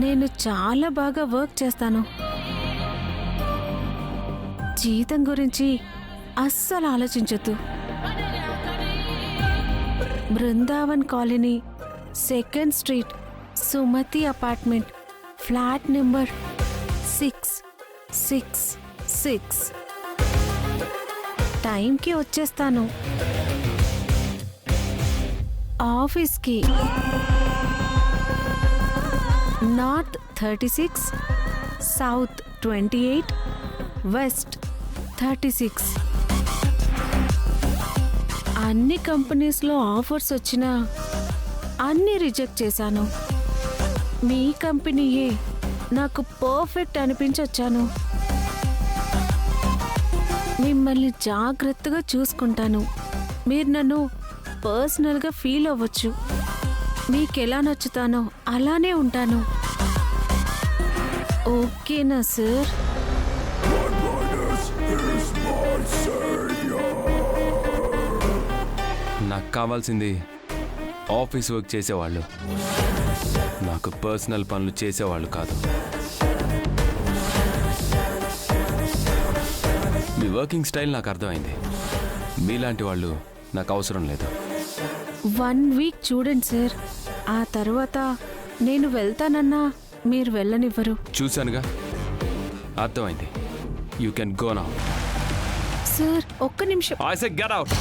నేను చాలా బాగా వర్క్ చేస్తాను. జీతం గురించి అస్సలు ఆలోచించొద్దు. Brindavan colony, 2nd street, Sumathi apartment, flat number 666. టైంకి వచ్చేస్తాను. ఆఫీస్కి నార్త్ 36, సౌత్ 28, వెస్ట్ 36. అన్ని కంపెనీస్లో ఆఫర్స్ వచ్చినా అన్నీ రిజెక్ట్ చేశాను. మీ కంపెనీయే నాకు పర్ఫెక్ట్ అనిపించొచ్చాను. మిమ్మల్ని జాగ్రత్తగా చూసుకుంటాను. మీరు నన్ను పర్సనల్గా ఫీల్ అవ్వచ్చు. మీకెలా నచ్చుతానో అలానే ఉంటాను. ఓకేనా సార్? నాకు కావాల్సింది ఆఫీస్ వర్క్ చేసేవాళ్ళు, నాకు పర్సనల్ పనులు చేసేవాళ్ళు కాదు. మీ వర్కింగ్ స్టైల్ నాకు అర్థమైంది. మీలాంటి వాళ్ళు నాకు అవసరం లేదు. 1 వీక్ చూడండి సార్. ఆ తర్వాత నేను వెళ్తానన్నా మీరు వెళ్ళనివ్వరు. చూశానుగా, అర్థమైంది. You can go now. Sir ఒక్క నిమిషం. I say get out.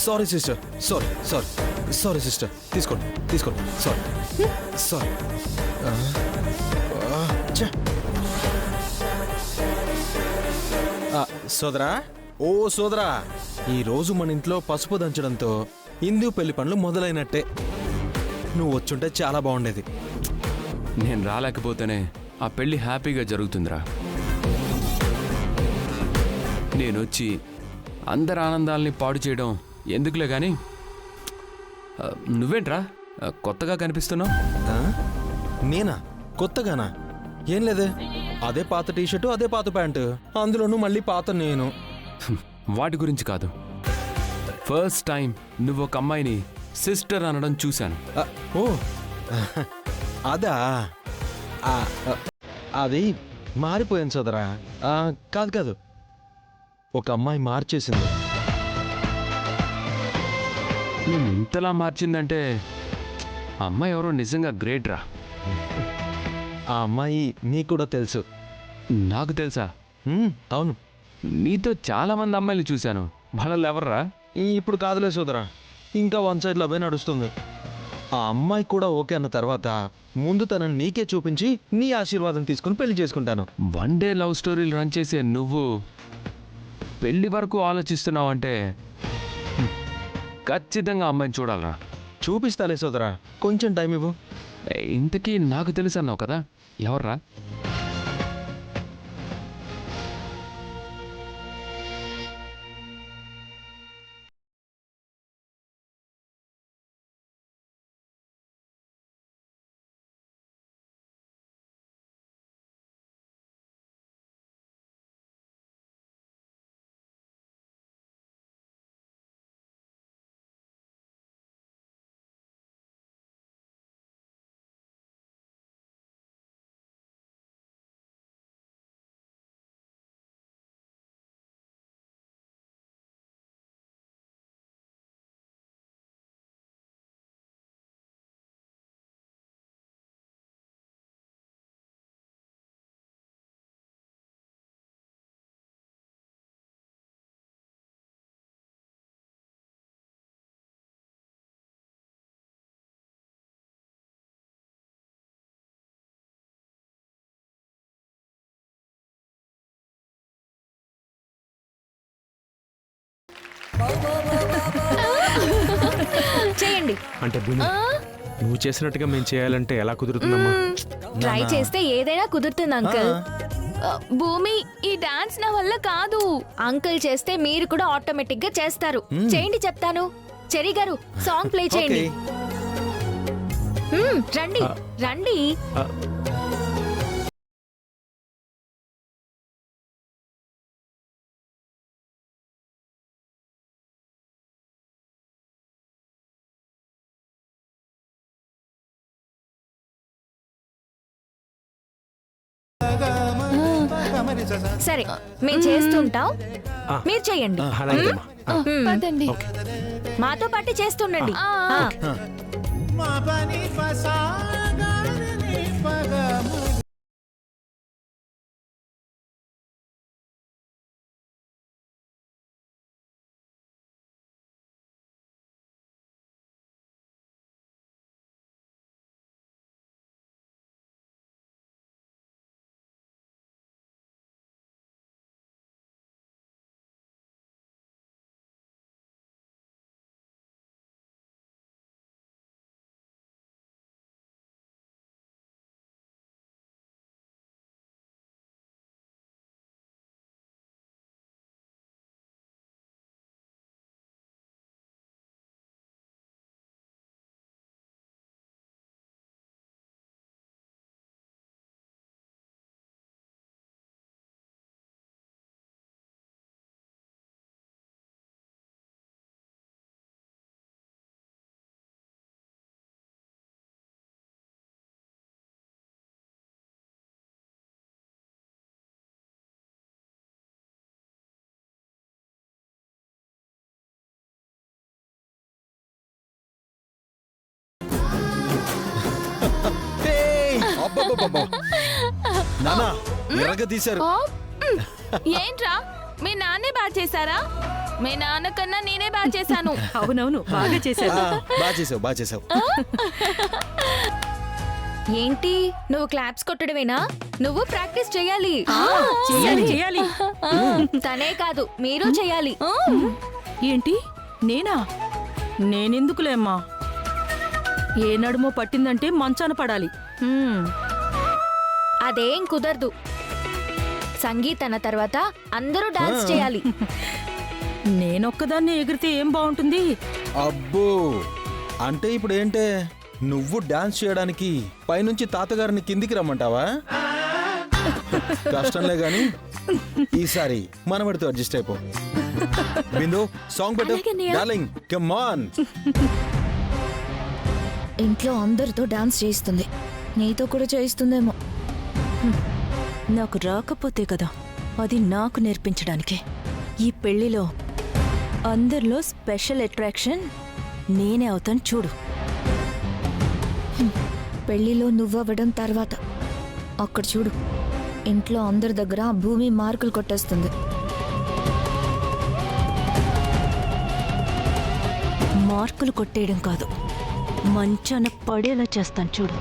Sorry sister, sorry sister, తీసుకోండి సారీ. సోదరా, సోదరా, ఈరోజు మన ఇంట్లో పసుపు దంచడంతో హిందూ పెళ్లి పనులు మొదలైనట్టే. నువ్వు వచ్చుంటే చాలా బాగుండేది. నేను రాలేకపోతేనే ఆ పెళ్లి హ్యాపీగా జరుగుతుందిరా. నేనొచ్చి అందరి ఆనందాల్ని పాడు చేయడం ఎందుకులే గాని, నువ్వేంట్రా కొత్తగా కనిపిస్తున్నావు? నేనా? కొత్తగానా? ఏం లేదే, అదే పాత టీషర్టు, అదే పాత ప్యాంటు, అందులోనూ మళ్ళీ పాత నేను. వాటి గురించి కాదు, ఫస్ట్ టైం నువ్వు ఒక అమ్మాయిని సిస్టర్ అనడం చూశాను. ఓ అదా, అది మారిపోయాను సోదరా. కాదు, ఒక అమ్మాయి మార్చేసింది. నేను ఇంతలా మార్చిందంటే ఆ అమ్మాయి ఎవరో నిజంగా గ్రేట్ రా. ఆ అమ్మాయి నీకు కూడా తెలుసు? నాకు తెలుసా? అవును. నీతో చాలా మంది అమ్మాయిలు చూశాను, వాళ్ళల్లో ఎవర్రా? ఇప్పుడు కాదులే సోదరా, ఇంకా 1 సైడ్ లవ్ నడుస్తుంది. ఆ అమ్మాయి కూడా ఓకే అన్న తర్వాత ముందు తనని నీకే చూపించి నీ ఆశీర్వాదం తీసుకుని పెళ్లి చేసుకుంటాను. 1 డే లవ్ స్టోరీలు రన్ చేసే నువ్వు పెళ్లి వరకు ఆలోచిస్తున్నావు అంటే ఖచ్చితంగా అమ్మాయిని చూడాలరా. చూపిస్తాలే సోదరా, కొంచెం టైం ఇవ్వు. ఇంతకీ నాకు తెలుసు అన్నావు కదా, ఎవర్రా? చేయండి. అంటే భూమి, నువ్వు చేసినట్టుగా మేము చేయాలంటే ఎలా కుదురుతుందమ్మా? ట్రై చేస్తే ఏదైనా కుదురుతుంది అంకుల్. భూమి, ఈ డాన్స్ నా వల్ల కాదు. అంకుల్ చేస్తే మీరు కూడా ఆటోమేటిక్ గా చేస్తారు. చేయండి చెప్తాను. చెరి గారు, సాంగ్ ప్లే చేయండి. రండి రండి. సరే మేము చేస్తుంటాం, ఆ. మీరు చెయ్యండి. అలాగేమ్మా. పదండి. మాతో పాటు చేస్తుండండి. నానా ఎర్రగా తీశారు. ఏంట్రా మీ నాన్నే బాగా చేశారా? మీ నాన్న కన్నా నేనే బాగా చేశాను. అవునవును బాగా చేశారు. బాగా చేసావు. ఏంటి నువ్వు క్లాప్స్ కొట్టడమేనా? నువ్వు ప్రాక్టీస్ చెయ్యాలి. చేయాలి చేయాలి. తనే కాదు, మీరు చెయ్యాలి. ఏంటి నేనా? నేనెందుకులేమ్మా, ఏ నడుమో పట్టిందంటే మంచాన పడాలి. అదేం కుదరదు. సంగీత్ అన్న తర్వాత అందరూ డాన్స్ చేయాలి. నేనొక్కదాన్ని ఎగిరితే ఏం బాగుంటుంది? అబ్బో, అంటే ఇప్పుడు ఏంటే నువ్వు డాన్స్ చేయడానికి పైనుంచి తాతగారిని కిందికి రమ్మంటావా? కష్టంలే గాని ఈసారి మనవడితో అడ్జస్ట్ అయిపో. బిందు సాంగ్ పెట్టు. Darling come on. ఇంట్లో అందరితో డాన్స్ చేయిస్తుంది, నీతో కూడా చేయిస్తుందేమో. నాకు రాకపోతే కదా అది నాకు నేర్పించడానికి. ఈ పెళ్లిలో అందరిలో స్పెషల్ అట్రాక్షన్ నేనే అవుతాను చూడు. పెళ్లిలో నువ్వవ్వడం తర్వాత అక్కడ చూడు, ఇంట్లో అందరి దగ్గర భూమి మార్కులు కొట్టేస్తుంది. మార్కులు కొట్టేయడం కాదు, మంచాన పడేలా చేస్తాను చూడు.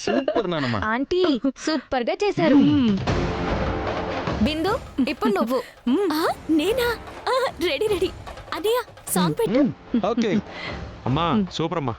సూపర్ నానమ్మ. ఆంటీ సూపర్ గా చేశారు. బిందు ఇప్పుడు నువ్వు. నేనా? Ready ready. అన్నయ్య సాంగ్ పెట్టు. ఓకే. అమ్మా సూపర్ అమ్మా.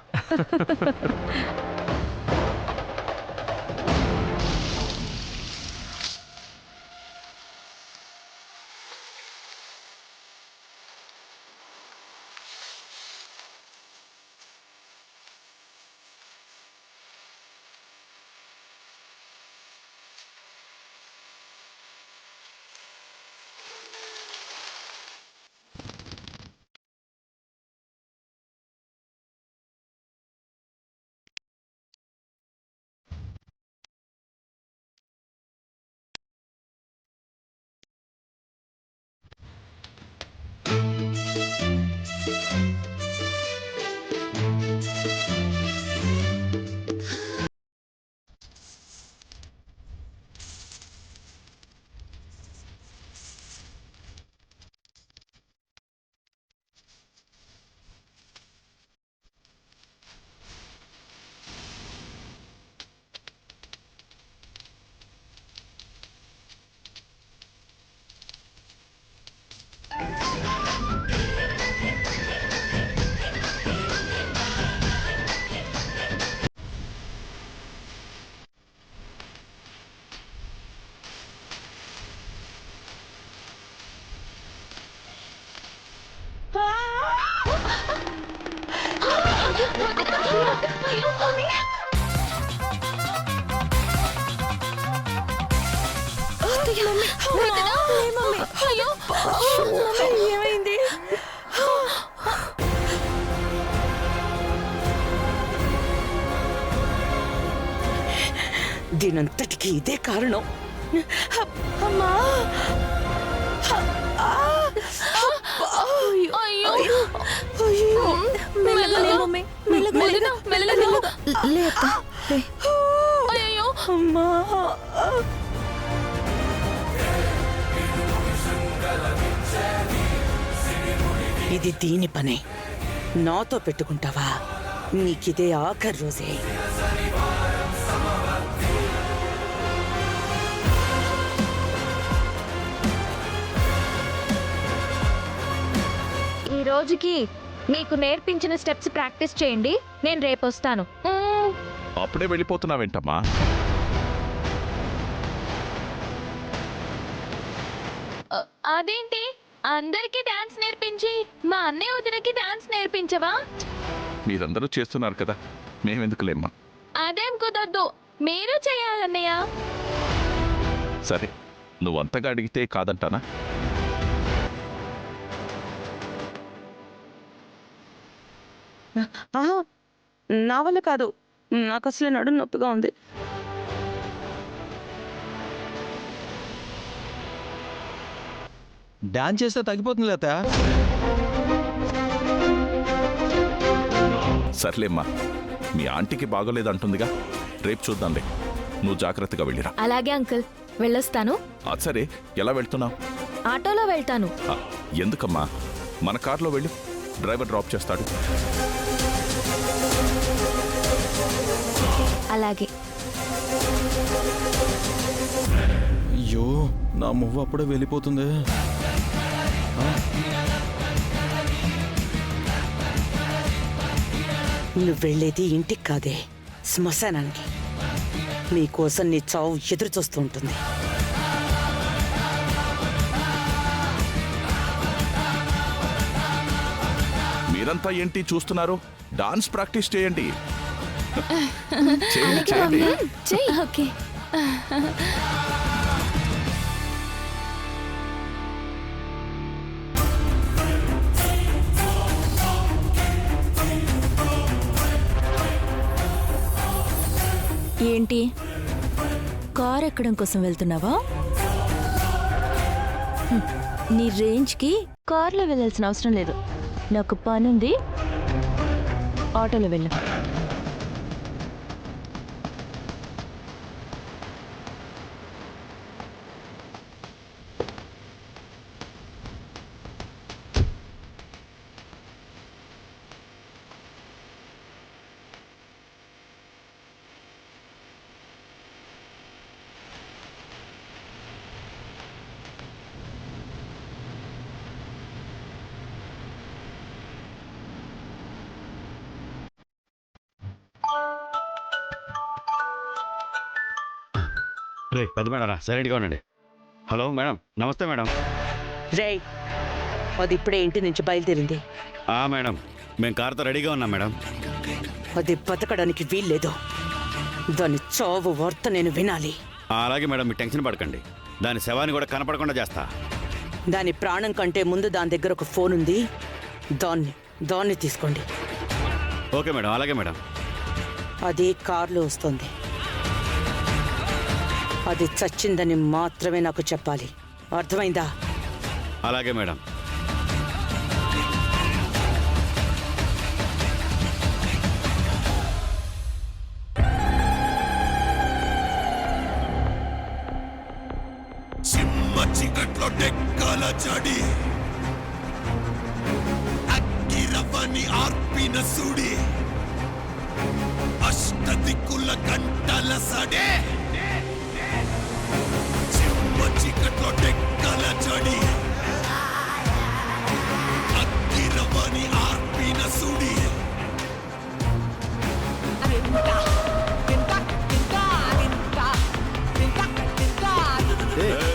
ఏమైంది? దీనంతటికి ఇదే కారణం. అమ్మా! అయ్యో అయ్యో! మెల్లగా లే మమ్మీ, మెల్లగా లే. మెల్లగా లే అత్త, లే. అయ్యో అమ్మా! ఇది దీని పనే. నాతో పెట్టుకుంటావా? నీకిదే ఆఖరి రోజే. ఈ రోజుకి మీకు నేర్పించిన స్టెప్స్ ప్రాక్టీస్ చేయండి. నేను రేపు వస్తాను. అప్పుడే వెళ్ళిపోతున్నావేంటమ్మా? అదేంటి అందరికి డాన్స్ నేర్పించి మా అన్నయ్య వదినకి డాన్స్ నేర్పించవా? మీరందరూ చేస్తున్నారు కదా, మేమెందుకులేమ్మా. అదేం కుదరదు, మీరు చేయాలన్నయ్య. సరే, నువ్వంతగా అడిగితే కాదంటానా? నా వల్ల కాదు, నాకు అసలు నడుము నొప్పిగా ఉంది. డాన్స్ చేస్తే తగ్గిపోతుంది లేత. సర్లేమ్మా, మీ ఆంటీకి బాగోలేదంటుందిగా, రేపు చూద్దాంలే. నువ్వు జాగ్రత్తగా వెళ్ళిరా. అలాగే అంకుల్, వెళ్ళొస్తాను. అది సరే, ఎలా వెళ్తున్నావు? ఆటోలో వెళ్తాను. ఎందుకమ్మా, మన కార్లో వెళ్ళు, డ్రైవర్ డ్రాప్ చేస్తాడు. అలాగే. అయ్యో, నా మువ్వ అప్పుడే వెళ్ళిపోతుంది. నువ్వు వెళ్ళేది ఇంటికి కాదే, శ్మశానానికి. మీకోసం నీ చావు ఎదురు చూస్తూ ఉంటుంది. మీరంతా ఏంటి చూస్తున్నారు? డాన్స్ ప్రాక్టీస్ చేయండి. చేయండి, చేయండి. చెయ్యి. ఓకే. ఏంటి, కార్ ఎక్కడం కోసం వెళ్తున్నావా? నీ రేంజ్కి కార్లో వెళ్ళాల్సిన అవసరం లేదు. నాకు పనుంది, ఆటోలో వెళ్ళు. రే పెద్ద మేడం రా, సైలెంట్గా ఉండండి. హలో మేడం, నమస్తే మేడం. రేయ్, అది ఇప్పుడే ఇంటి నుంచి బయలుదేరింది. మేడం, మేము కార్తో రెడీగా ఉన్నాం మేడం. అది బతకడానికి వీల్లేదు. దాని చావు వార్త నేను వినాలి. అలాగే మేడం, మీరు టెన్షన్ పడకండి. దాని శవాన్ని కూడా కనపడకుండా చేస్తా. దాని ప్రాణం కంటే ముందు దాని దగ్గర ఒక ఫోన్ ఉంది. దాన్ని తీసుకోండి. ఓకే మేడం, అలాగే మేడం. అది కార్లో వస్తుంది. అది చచ్చిందని మాత్రమే నాకు చెప్పాలి, అర్థమైందా? అలాగే మేడం. చీకట్లో డెక్కల చడి, అగ్గిరవ్వని ఆర్పిన సుడి, అష్టదిక్కుల గంటల సడే. చీకట్లో డెక్కల చడి, అగ్గిరవ్వని ఆర్పిన సుడి.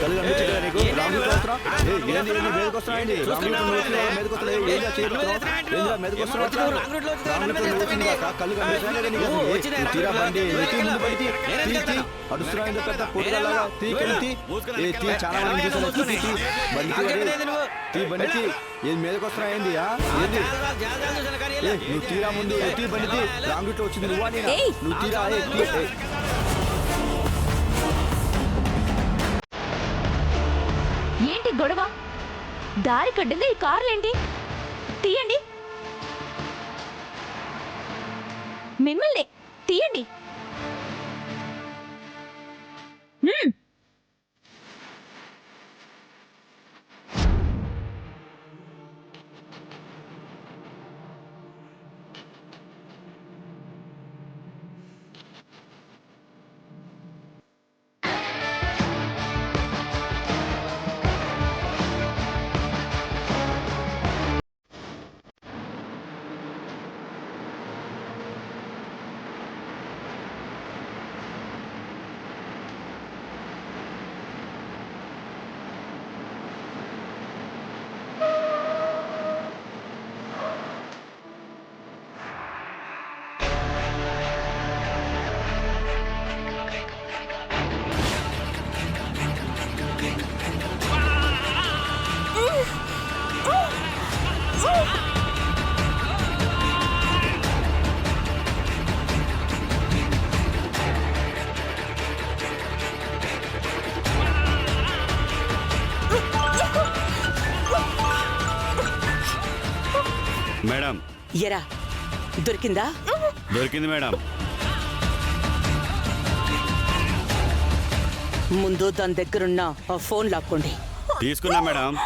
కళ్ళు కనిపించట్లేదా నీకు? నువ్వు తీరా ముందు బండి రాంగ్ రూట్ లో వచ్చింది నువ్వా నేనా? నువ్వు తీరా ఏంటి గొడవ? దారి కడ్డింది ఈ కార్లేంటి? తీయండి, మిమ్మల్ని తీయండి. మేడం ఎరా దొరికిందా? దొరికింది మేడం. ముందు దాని దగ్గరున్న ఆ ఫోన్ లాక్కోండి. తీసుకున్నా మేడం.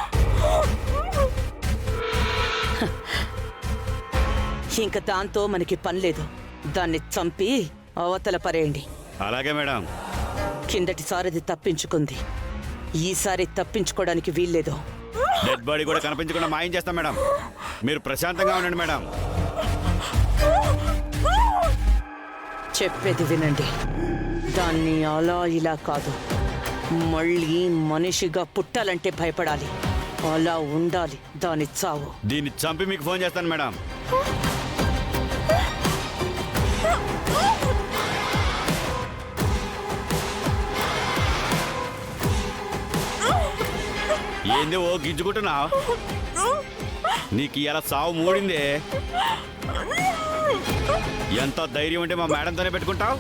ఇంకా దాంతో మనకి పని లేదు. దాన్ని చంపి అవతల పరేయండి. అలాగే మేడం. కిందటిసారిది తప్పించుకుంది, ఈసారి తప్పించుకోవడానికి వీల్లేదు. డెడ్ బాడీ కూడా కనిపించకుండా మాయం చేస్తాం మేడం. మీరు ప్రశాంతంగా ఉండండి మేడం. చెప్పేది వినండి. దాన్ని అలా ఇలా కాదు, మళ్ళీ మనిషిగా పుట్టాలంటే భయపడాలి. అలా ఉండాలి దాని చావు. దీన్ని చంపి మీకు ఫోన్ చేస్తాను మేడం. ఏంది ఓ గిజ్జుకుంటున్నావు? నీకు ఇలా సావు మూడిందే. ఎంత ధైర్యం ఉంటే మా మేడంతోనే పెట్టుకుంటావు?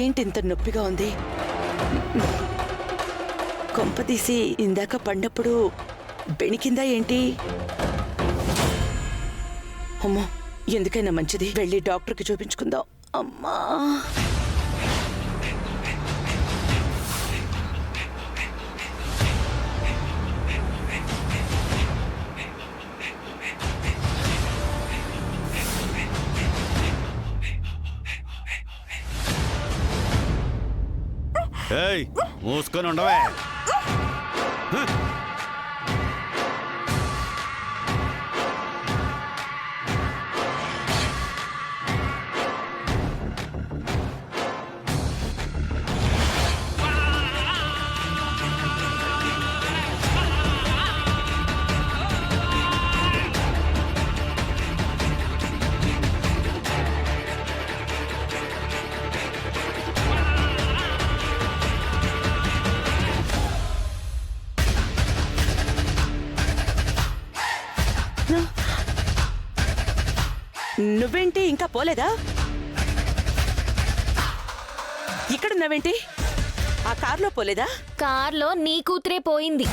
ఏంటి ఇంత నొప్పిగా ఉంది? కొంపదీసి ఇందాక పడినప్పుడు బెణికిందా ఏంటి? అమ్మో, ఎందుకైనా మంచిది వెళ్ళి డాక్టర్కి చూపించుకుందాం. అమ్మా, ఏయ్ మూసుకొని ఉండవే. నువ్వేంటి ఇంకా పోలేదా? ఇక్కడున్నావేంటి? ఆ కార్లో పోలేదా? కార్లో నీ కూతురే పోయింది.